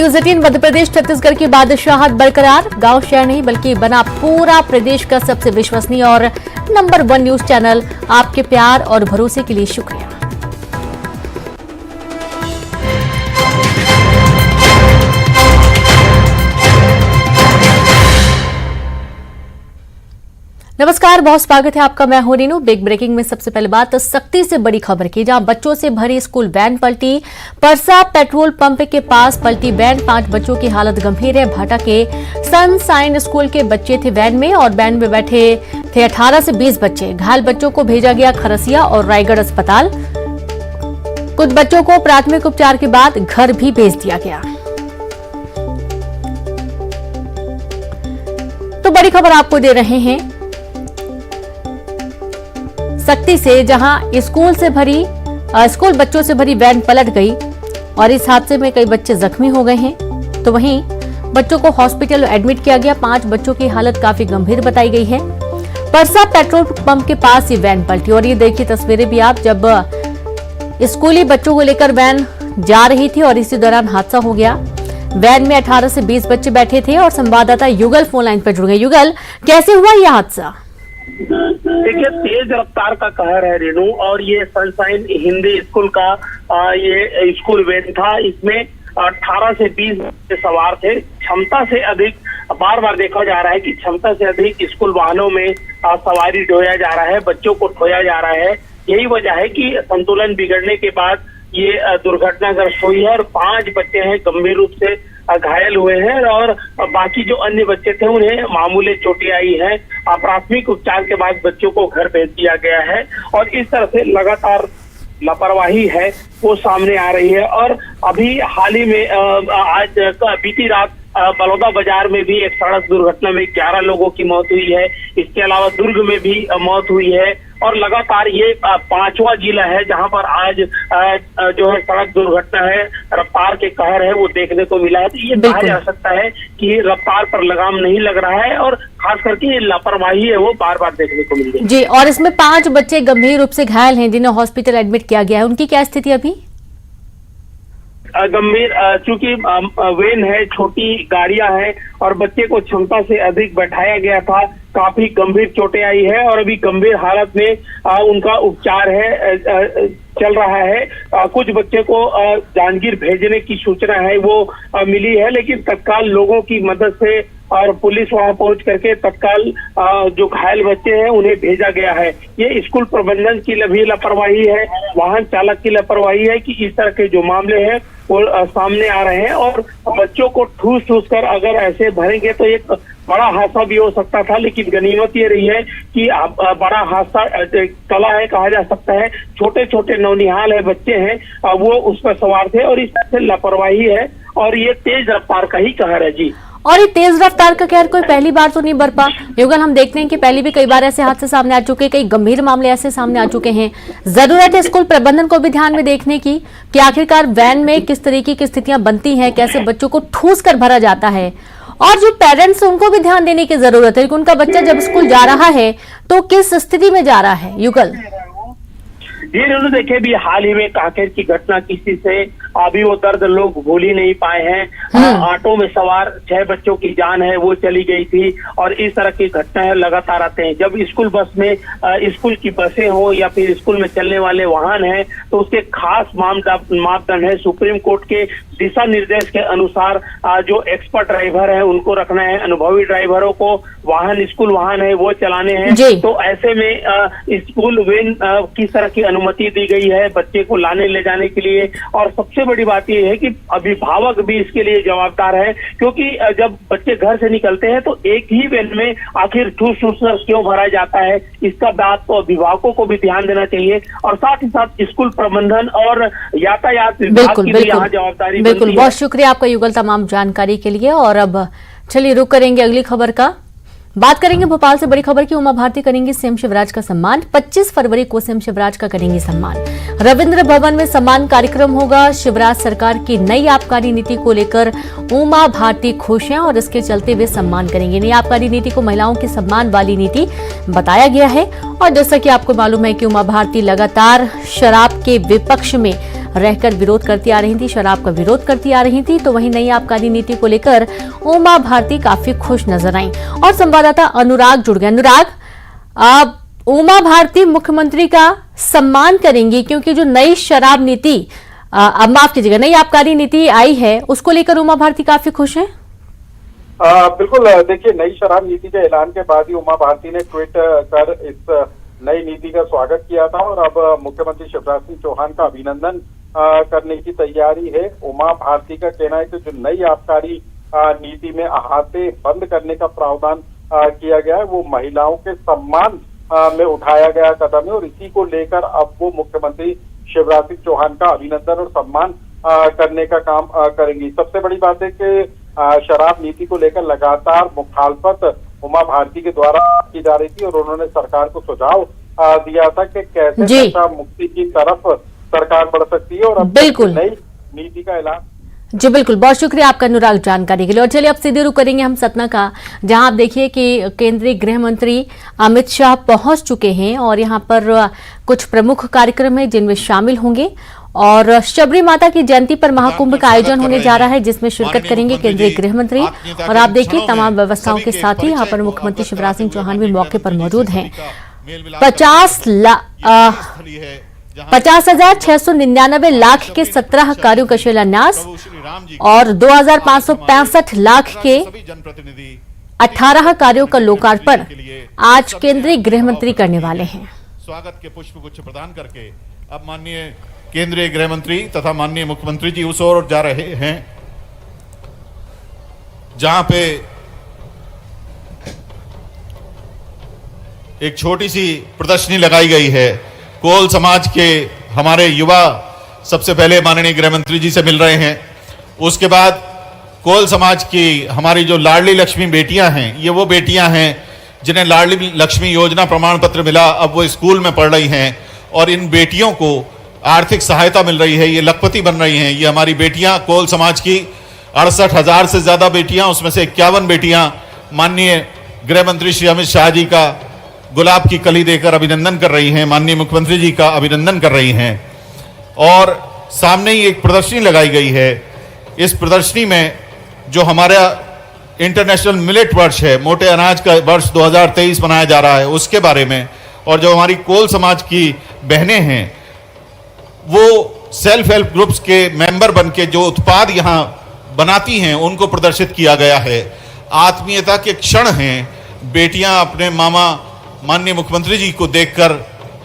News 18 Madhya Pradesh Chhattisgarh की बादशाहत बरकरार। गांव शहर नहीं बल्कि बना पूरा प्रदेश का सबसे विश्वसनीय और नंबर 1 न्यूज चैनल। आपके प्यार और भरोसे के लिए शुक्रिया। नमस्कार, बहुत स्वागत है आपका। मैं हूं रीनू। बिग ब्रेकिंग में सबसे पहले बात सख्ती से बड़ी खबर की, जहां बच्चों से भरी स्कूल वैन पलटी। परसा पेट्रोल पंप के पास पलटी वैन, 5 बच्चों की हालत गंभीर है। भाटा के सनसाइन स्कूल के बच्चे थे वैन में, और वैन में बैठे थे 18 से 20 बच्चे। घायल बच्चों को भेजा गया खरसिया और रायगढ़ अस्पताल। कुछ बच्चों को प्राथमिक उपचार के बाद घर भी भेज दिया गया। तो बड़ी खबर आपको दे रहे हैं सख्ती से, जहां स्कूल बच्चों से भरी वैन पलट गई और इस हादसे में कई बच्चे जख्मी हो गए हैं। तो वहीं बच्चों को हॉस्पिटल एडमिट किया गया। 5 बच्चों की हालत काफी गंभीर बताई गई है। परसा पेट्रोल पंप के पास ये वैन पलटी, और ये देखिए तस्वीरें भी आप, जब स्कूली बच्चों को लेकर वैन जा रही थी और इसी दौरान हादसा हो गया। वैन में 18 से 20 बच्चे बैठे थे और संवाददाता युगल फोन लाइन पर जुड़ गए। युगल, कैसे हुआ यह हादसा? देखिए, तेज रफ्तार का कहर है रेणु, और ये सनसाइन हिंदी स्कूल का ये स्कूल वैन था। इसमें 18 से 20 बच्चे सवार थे। क्षमता से अधिक, बार बार देखा जा रहा है कि क्षमता से अधिक स्कूल वाहनों में सवारी ढोया जा रहा है, बच्चों को ढोया जा रहा है। यही वजह है कि संतुलन बिगड़ने के बाद ये दुर्घटनाग्रस्त हुई है, और 5 बच्चे हैं गंभीर रूप से घायल हुए हैं, और बाकी जो अन्य बच्चे थे उन्हें मामूली चोटें आई हैं। प्राथमिक उपचार के बाद बच्चों को घर भेज दिया गया है, और इस तरह से लगातार लापरवाही है वो सामने आ रही है। और अभी हाल ही में आज बीती रात बलौदा बाजार में भी एक सड़क दुर्घटना में 11 लोगों की मौत हुई है। इसके अलावा दुर्ग में भी मौत हुई है, और लगातार ये 5वां जिला है जहां पर आज जो है सड़क दुर्घटना है, रफ्तार के कहर है वो देखने को मिला है। तो ये कहा जा सकता है कि रफ्तार पर लगाम नहीं लग रहा है, और खास करके ये लापरवाही है वो बार बार देखने को मिल रही है। जी, और इसमें 5 बच्चे गंभीर रूप से घायल हैं, जिन्हें हॉस्पिटल एडमिट किया गया है। उनकी क्या स्थिति अभी? गंभीर, चूंकि वैन है, छोटी गाड़ियां हैं, और बच्चे को क्षमता से अधिक बैठाया गया था। काफी गंभीर चोटें आई है, और अभी गंभीर हालत में उनका उपचार है चल रहा है। कुछ बच्चे को जांजगीर भेजने की सूचना है वो मिली है, लेकिन तत्काल लोगों की मदद से और पुलिस वहां पहुंच करके तत्काल जो घायल बच्चे हैं उन्हें भेजा गया है। ये स्कूल प्रबंधन की भी लापरवाही है, वाहन चालक की लापरवाही है कि इस तरह के जो मामले हैं वो सामने आ रहे हैं। और बच्चों को ठूस कर अगर ऐसे भरेंगे तो एक बड़ा हादसा भी हो सकता था, लेकिन गनीमत ये रही है कि बड़ा हादसा टला है, कहा जा सकता है। छोटे छोटे नौनिहाल है, बच्चे हैं, वो उस पर सवार थे, और इस तरह से लापरवाही है, और ये तेज रफ्तार का ही कहर है। जी, और ये तेज रफ्तार का कहर कोई पहली बार तो नहीं बरपा युगल। हम देखते हैं कि पहले भी कई बार ऐसे हादसे सामने आ चुके हैं, कई गंभीर मामले ऐसे सामने आ चुके हैं। जरूरत है स्कूल प्रबंधन को भी ध्यान में देखने की कि आखिरकार वैन में किस तरीके की स्थितियां बनती हैं, कैसे बच्चों को ठूस कर भरा जाता है, और जो पेरेंट्स उनको भी ध्यान देने की जरूरत है कि उनका बच्चा जब स्कूल जा रहा है तो किस स्थिति में जा रहा है। युगल, ये देखे भी हाल ही में कांकेर की घटना, किसी से अभी वो दर्द लोग भूल ही नहीं पाए हैं। ऑटो में सवार 6 बच्चों की जान है वो चली गई थी, और इस तरह की घटनाएं लगातार आते हैं। जब स्कूल बस में स्कूल की बसें हो या फिर स्कूल में चलने वाले वाहन हैं, तो उसके खास मापदंड है। सुप्रीम कोर्ट के दिशा निर्देश के अनुसार जो एक्सपर्ट ड्राइवर है उनको रखना है, अनुभवी ड्राइवरों को वाहन, स्कूल वाहन है वो चलाने हैं। तो ऐसे में स्कूल वैन किस तरह की अनुमति दी गई है बच्चे को लाने ले जाने के लिए। और सबसे बड़ी बात यह है कि अभिभावक भी इसके लिए जवाबदार है, क्योंकि जब बच्चे घर से निकलते हैं तो एक ही वैन में आखिर ठूस क्यों भरा जाता है, इसका बात तो अभिभावकों को भी ध्यान देना चाहिए, और साथ ही साथ स्कूल प्रबंधन और यातायात विभाग की भी यहाँ जवाबदारी। बिल्कुल, बहुत शुक्रिया आपका युगल तमाम जानकारी के लिए। और अब चलिए रुक करेंगे अगली खबर का। बात करेंगे भोपाल से बड़ी खबर की। उमा भारती करेंगी सीएम शिवराज का सम्मान। 25 फरवरी को सीएम शिवराज का करेंगी सम्मान। रविंद्र भवन में सम्मान कार्यक्रम होगा। शिवराज सरकार की नई आबकारी नीति को लेकर उमा भारती खुश हैं और इसके चलते वे सम्मान करेंगे। नई आबकारी नीति को महिलाओं के सम्मान वाली नीति बताया गया है। और जैसा कि आपको मालूम है कि उमा भारती लगातार शराब के विपक्ष में रहकर विरोध करती आ रही थी, शराब का विरोध करती आ रही थी। तो वहीं नई आबकारी नीति को लेकर उमा भारती काफी खुश नजर आई और संवाददाता अनुराग जुड़ गए। अनुराग, उमा भारती मुख्यमंत्री का सम्मान करेंगी क्योंकि जो नई शराब नीति, अब माफ कीजिएगा, नई आबकारी नीति आई है उसको लेकर उमा भारती काफी खुश हैं। बिल्कुल, देखिए, नई शराब नीति के ऐलान के बाद ही उमा भारती ने ट्वीट कर इस नई नीति का स्वागत किया था और अब मुख्यमंत्री शिवराज सिंह चौहान का अभिनंदन करने की तैयारी है। उमा भारती का कहना है कि जो नई आबकारी नीति में अहाते बंद करने का प्रावधान किया गया है वो महिलाओं के सम्मान में उठाया गया कदम है और इसी को लेकर अब वो मुख्यमंत्री शिवराज सिंह चौहान का अभिनंदन और सम्मान करने का काम करेंगी। सबसे बड़ी बात है कि शराब नीति को लेकर लगातार मुखालफत उमा भारती के द्वारा की जा रही थी और उन्होंने सरकार को सुझाव दिया था कि कैसे नशा मुक्ति की तरफ सरकार बढ़ सकती है और अब बिल्कुल नई नीति का ऐलान। जी बिल्कुल, बहुत शुक्रिया आपका अनुराग जानकारी के लिए। और चलिए अब सीधे रुख करेंगे हम सतना का, जहां आप देखिए कि केंद्रीय गृह मंत्री अमित शाह पहुंच चुके हैं और यहां पर कुछ प्रमुख कार्यक्रम है जिनमें शामिल होंगे और शबरी माता की जयंती पर महाकुंभ का आयोजन होने जा रहा है जिसमें शिरकत करेंगे केंद्रीय गृह मंत्री। और आप देखिए तमाम व्यवस्थाओं के साथ ही यहाँ पर मुख्यमंत्री शिवराज सिंह चौहान भी मौके पर मौजूद हैं। 50,699 लाख के 17 कार्यों का शिलान्यास और 2,565 लाख के 18 कार्यों का लोकार्पण आज केंद्रीय गृह मंत्री करने वाले हैं। स्वागत के पुष्प गुच्छ प्रदान करके अब माननीय केंद्रीय गृह मंत्री तथा माननीय मुख्यमंत्री जी उस ओर जा रहे हैं जहां पे एक छोटी सी प्रदर्शनी लगाई गई है। कोल समाज के हमारे युवा सबसे पहले माननीय गृह मंत्री जी से मिल रहे हैं, उसके बाद कोल समाज की हमारी जो लाडली लक्ष्मी बेटियां हैं, ये वो बेटियां हैं जिन्हें लाडली लक्ष्मी योजना प्रमाण पत्र मिला, अब वो स्कूल में पढ़ रही हैं और इन बेटियों को आर्थिक सहायता मिल रही है, ये लखपति बन रही हैं। ये हमारी बेटियां कोल समाज की 68,000 से ज्यादा बेटियां, उसमें से 51 बेटियां माननीय गृह मंत्री श्री अमित शाह जी का गुलाब की कली देकर अभिनंदन कर रही हैं, माननीय मुख्यमंत्री जी का अभिनंदन कर रही हैं। और सामने ही एक प्रदर्शनी लगाई गई है। इस प्रदर्शनी में जो हमारा इंटरनेशनल मिलेट वर्ष है, मोटे अनाज का वर्ष 2023 मनाया जा रहा है, उसके बारे में, और जो हमारी कोल समाज की बहनें हैं वो सेल्फ हेल्प ग्रुप्स के मेंबर बनके जो उत्पाद यहाँ बनाती हैं उनको प्रदर्शित किया गया है। आत्मीयता के क्षण हैं, बेटियां अपने मामा माननीय मुख्यमंत्री जी को देखकर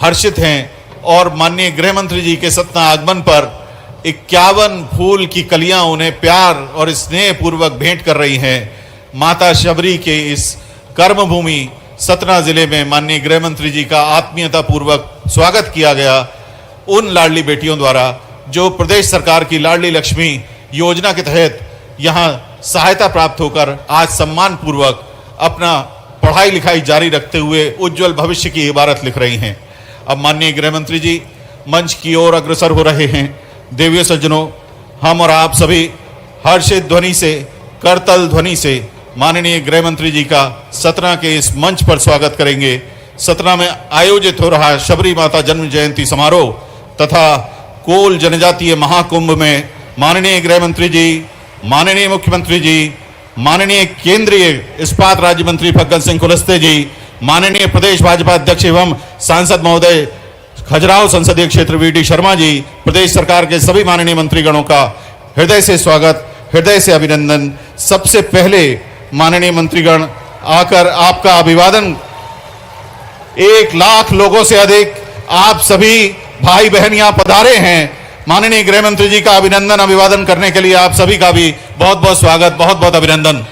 हर्षित हैं और माननीय गृह मंत्री जी के सतना आगमन पर 51 फूल की कलियां उन्हें प्यार और स्नेह पूर्वक भेंट कर रही हैं। माता शबरी के इस कर्मभूमि सतना जिले में माननीय गृह मंत्री जी का आत्मीयता पूर्वक स्वागत किया गया उन लाडली बेटियों द्वारा जो प्रदेश सरकार की लाडली लक्ष्मी योजना के तहत यहां सहायता प्राप्त होकर आज सम्मान पूर्वक अपना पढ़ाई लिखाई जारी रखते हुए उज्जवल भविष्य की इबारत लिख रही हैं। अब माननीय गृह मंत्री जी मंच की ओर अग्रसर हो रहे हैं। देवियों सज्जनों, हम और आप सभी हर्षित ध्वनि से, करतल ध्वनि से माननीय गृह मंत्री जी का सतना के इस मंच पर स्वागत करेंगे। सतना में आयोजित हो रहा शबरी माता जन्म जयंती समारोह तथा कोल जनजातीय महाकुंभ में माननीय गृह मंत्री जी, माननीय मुख्यमंत्री जी, माननीय केंद्रीय इस्पात राज्य मंत्री फग्गन सिंह कुलस्ते जी, माननीय प्रदेश भाजपा अध्यक्ष एवं सांसद महोदय खजुराहो संसदीय क्षेत्र वीडी शर्मा जी, प्रदेश सरकार के सभी माननीय मंत्रीगणों का हृदय से स्वागत, हृदय से अभिनंदन। सबसे पहले माननीय मंत्रीगण आकर आपका अभिवादन, 1 लाख लोगों से अधिक आप सभी भाई बहन यहाँ पधारे हैं। माननीय गृह मंत्री जी का अभिनंदन अभिवादन करने के लिए आप सभी का भी बहुत बहुत स्वागत, बहुत बहुत अभिनंदन।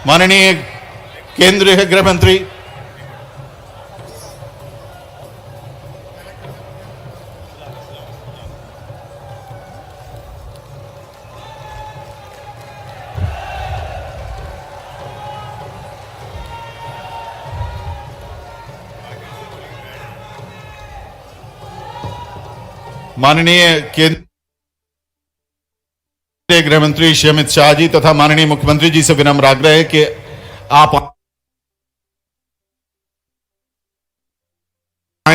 माननीय केंद्रीय गृह मंत्री माननीय केंद्रीय गृह मंत्री श्री अमित शाह जी तथा माननीय मुख्यमंत्री जी से विनम्र आग्रह है कि आप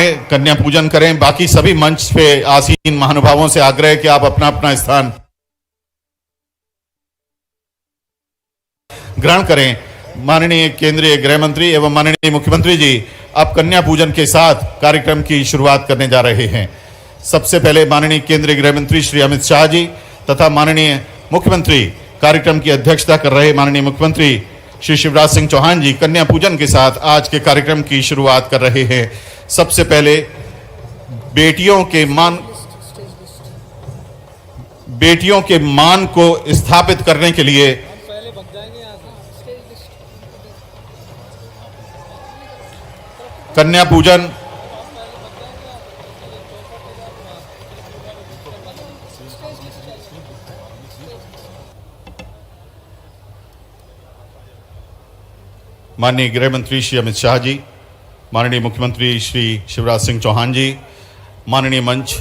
आए, कन्या पूजन करें। बाकी सभी मंच पे आसीन महानुभावों से आग्रह है कि आप अपना अपना स्थान ग्रहण करें। माननीय केंद्रीय गृह मंत्री एवं माननीय मुख्यमंत्री जी अब कन्या पूजन के साथ कार्यक्रम की शुरुआत करने जा रहे हैं। सबसे पहले माननीय केंद्रीय गृह मंत्री श्री अमित शाह जी तथा माननीय मुख्यमंत्री कार्यक्रम की अध्यक्षता कर रहे माननीय मुख्यमंत्री श्री शिवराज सिंह चौहान जी कन्या पूजन के साथ आज के कार्यक्रम की शुरुआत कर रहे हैं। सबसे पहले बेटियों के मान को स्थापित करने के लिए कन्या पूजन माननीय गृह मंत्री श्री अमित शाह जी, माननीय मुख्यमंत्री श्री शिवराज सिंह चौहान जी, माननीय मंच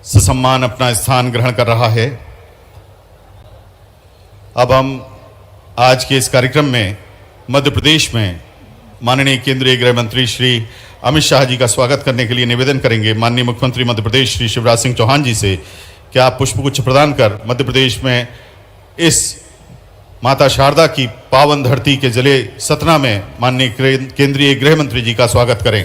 ससम्मान अपना स्थान ग्रहण कर रहा है। अब हम आज के इस कार्यक्रम में मध्य प्रदेश में माननीय केंद्रीय गृह मंत्री श्री अमित शाह जी का स्वागत करने के लिए निवेदन करेंगे माननीय मुख्यमंत्री मध्य प्रदेश श्री शिवराज सिंह चौहान जी से कि आप पुष्पगुच्छ प्रदान कर मध्य प्रदेश में इस माता शारदा की पावन धरती के जिले सतना में माननीय केंद्रीय गृह मंत्री जी का स्वागत करें।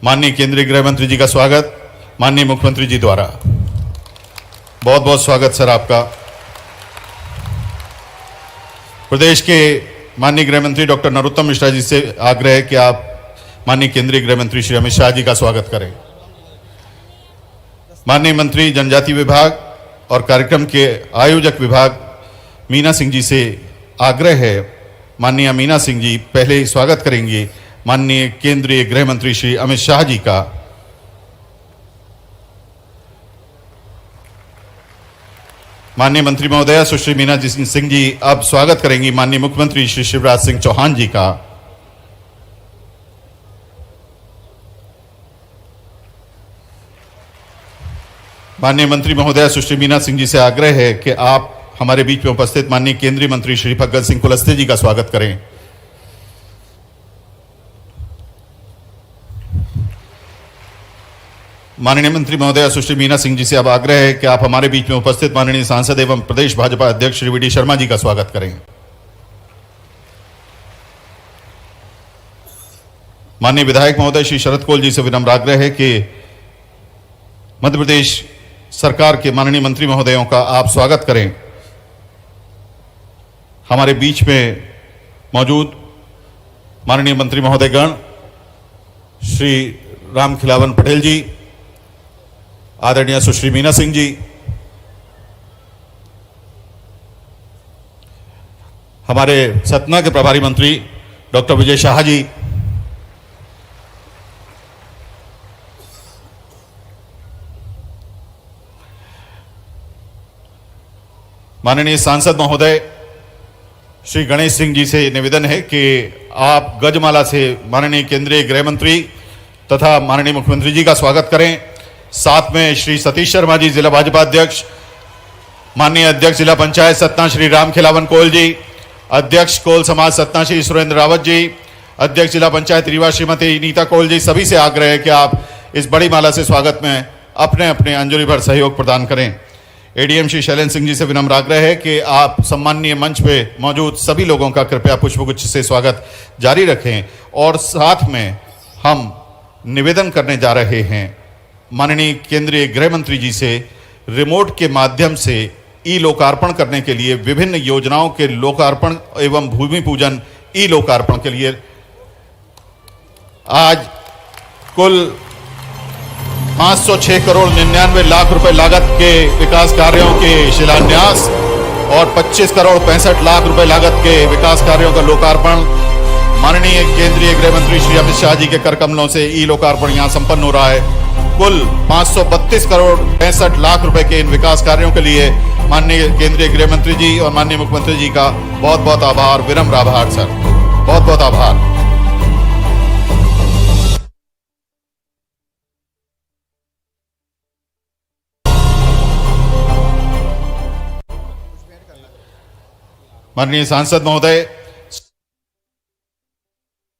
माननीय केंद्रीय गृह मंत्री जी का स्वागत माननीय मुख्यमंत्री जी द्वारा। बहुत बहुत स्वागत सर आपका। प्रदेश के माननीय गृह मंत्री डॉक्टर नरोत्तम मिश्रा जी से आग्रह है कि आप माननीय केंद्रीय गृह मंत्री श्री अमित शाह जी का स्वागत करें। माननीय मंत्री जनजाति विभाग और कार्यक्रम के आयोजक विभाग मीना सिंह जी से आग्रह है, माननीय मीना सिंह जी पहले स्वागत करेंगे माननीय केंद्रीय गृह मंत्री श्री अमित शाह जी का। माननीय मंत्री महोदया सुश्री मीना सिंह जी अब स्वागत करेंगी माननीय मुख्यमंत्री श्री शिवराज सिंह चौहान जी का। माननीय मंत्री महोदया सुश्री मीना सिंह जी से आग्रह है कि आप हमारे बीच में उपस्थित माननीय केंद्रीय मंत्री श्री फग्गन सिंह कुलस्ते जी का स्वागत करें। माननीय मंत्री महोदया सुश्री मीना सिंह जी से अब आग्रह है कि आप हमारे बीच में उपस्थित माननीय सांसद एवं प्रदेश भाजपा अध्यक्ष श्री वी.डी. शर्मा जी का स्वागत करें। माननीय विधायक महोदय श्री शरद कोल जी से विनम्र आग्रह है कि मध्य प्रदेश सरकार के माननीय मंत्री महोदयों का आप स्वागत करें। हमारे बीच में मौजूद माननीय मंत्री महोदयगण श्री राम खिलावन पटेल जी, आदरणीय सुश्री मीना सिंह जी, हमारे सतना के प्रभारी मंत्री डॉक्टर विजय शाह जी, माननीय सांसद महोदय श्री गणेश सिंह जी से निवेदन है कि आप गजमाला से माननीय केंद्रीय गृह मंत्री तथा माननीय मुख्यमंत्री जी का स्वागत करें। साथ में श्री सतीश शर्मा जी जिला भाजपा अध्यक्ष, माननीय अध्यक्ष जिला पंचायत सतना श्री राम खिलावन कोल जी, अध्यक्ष कोल समाज सतना श्री सुरेंद्र रावत जी, अध्यक्ष जिला पंचायत रीवा श्रीमती नीता कोल जी, सभी से आग्रह है कि आप इस बड़ी माला से स्वागत में अपने अपने अंजलि भर सहयोग प्रदान करें। एडीएम श्री शैलेंद्र सिंह जी से विनम्र आग्रह है कि आप सम्माननीय मंच पे मौजूद सभी लोगों का कृपया पुष्पगुच्छ से स्वागत जारी रखें। और साथ में हम निवेदन करने जा रहे हैं माननीय केंद्रीय गृह मंत्री जी से रिमोट के माध्यम से ई लोकार्पण करने के लिए, विभिन्न योजनाओं के लोकार्पण एवं भूमि पूजन ई लोकार्पण के लिए आज कुल 506 करोड़ 99 लाख रुपए लागत के विकास कार्यों के शिलान्यास और 25 करोड़ 65 लाख रुपए लागत के विकास कार्यों का लोकार्पण माननीय केंद्रीय गृह मंत्री श्री अमित शाह जी के कर कमलों से ई लोकार्पण यहां संपन्न हो रहा है। कुल 532 करोड़ 65 लाख रुपए के इन विकास कार्यों के लिए माननीय केंद्रीय गृह मंत्री जी और माननीय मुख्यमंत्री जी का बहुत बहुत आभार, विनम्र आभार सर, बहुत बहुत आभार। माननीय सांसद महोदय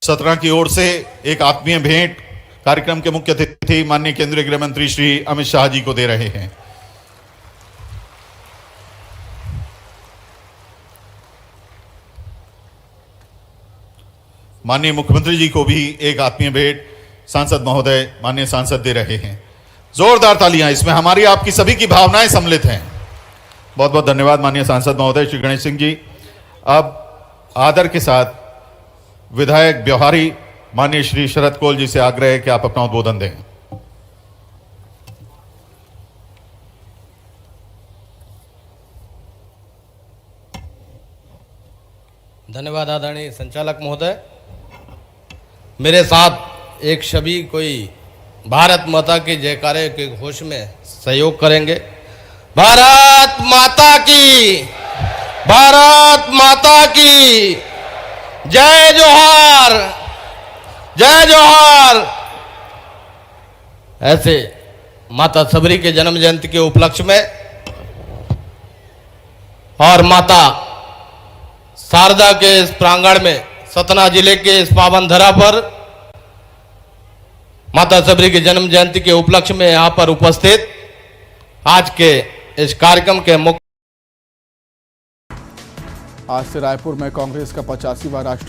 सतना की ओर से एक आत्मीय भेंट कार्यक्रम के मुख्य अतिथि माननीय केंद्रीय गृह मंत्री श्री अमित शाह जी को दे रहे हैं। माननीय मुख्यमंत्री जी को भी एक आत्मीय भेंट सांसद महोदय माननीय सांसद दे रहे हैं। जोरदार तालियां, इसमें हमारी आपकी सभी की भावनाएं सम्मिलित हैं। बहुत बहुत धन्यवाद माननीय सांसद महोदय श्री गणेश सिंह जी। अब आदर के साथ विधायक ब्यौहारी माननीय श्री शरद कोल जी से आग्रह है कि आप अपना उद्बोधन दें। धन्यवाद आदरणीय संचालक महोदय। मेरे साथ एक छवि कोई भारत माता की जयकारे के घोष में सहयोग करेंगे। भारत माता की, भारत माता की जय जोहार, जय जोहार। ऐसे माता सबरी के जन्म जयंती के उपलक्ष्य में और माता शारदा के इस प्रांगण में सतना जिले के इस पावन धरा पर माता सबरी के जन्म जयंती के उपलक्ष्य में यहाँ पर उपस्थित आज के इस कार्यक्रम के मुख्य आज से रायपुर में कांग्रेस का 85वां राष्ट्रीय